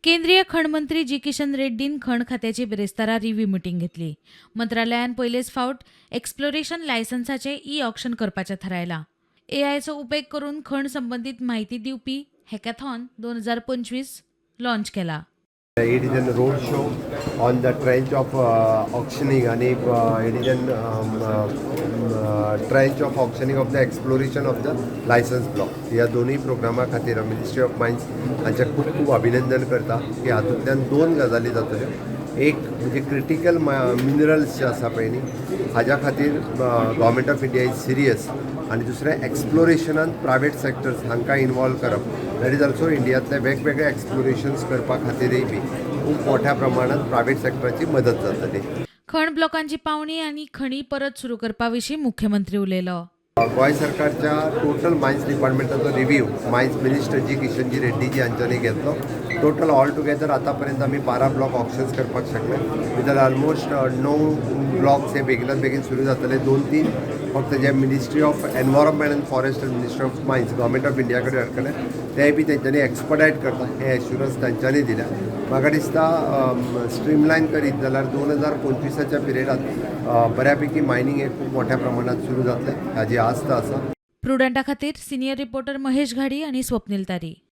केंद्रीय खण मंत्री जी किशन रेड्डीन खण खात्याची बेरेस्तारा रिव्ह्यू मिटींग घेतली. मंत्रालयान पयलेच फावट एक्सप्लोरेशन लायसन्साचे ई ऑक्शन करपाचें थारायलां. एआयचो उपेग करून खण संबंधीत म्हायती दिवपी हॅकॅथॉन 2025 लॉन्च केला. It is a road show on the trench of auctioning and it is trench of auctioning of the exploration of the license block. ह्या दोन्ही प्रोग्रामा खातीर मिनिस्ट्री ऑफ मायन्स हांचे खूब खूब अभिनंदन करता की हातूंतल्यान दोन गजाली जातल्यो. एक म्हणजे क्रिटिकल मिनरल्स जे आसा पळय न्ही हाज्या खातीर government of India is serious आणि दुसरें एक्सप्लोरेशनान प्रायवेट सेक्टर्स हांकां इनवॉल्व करप. दॅट इज ऑल्सो इंडियांतले वेगवेगळे एक्सप्लोरेशन्स करपा खातीरय बी खूब मोठ्या प्रमाणात प्रायवेट सेक्टराची मदत जातली. खण ब्लॉकांची पावणी आणि खणी परत सुरू करपा विशीं मुख्यमंत्री उलयलो. गोंय सरकारच्या टोटल मायन्स डिपार्टमेंटाचो review mines minister G Kishanji Reddyji हांच्यांनी घेतलो. टोटल ऑल टुगेदर आतां पर्यंत आमी 12 ब्लॉक ऑप्शन्स करपाक शकले. भितर ऑलमोस्ट 9 ब्लॉक्स हे बेगिनात बेगीन सुरू जातले. 2-3 फक्त जे ministry of environment and forest and ministry of mines government of India कडेन अडकले ते बी तेंच्यांनी एक्सपर्टायट करता हे एश्युरन्स तांच्यांनी दिल्या. म्हाका दिसता स्ट्रीमलायन करीत जाल्यार 2025च्या पिरियडांत बऱ्यापैकी मायनिंग हे खूब मोठ्या प्रमाणात सुरू जातलें हाजी आस्त आसा. प्रुडंटा खातीर सिनियर रिपोर्टर महेश घाडी आणि स्वप्नील तारी.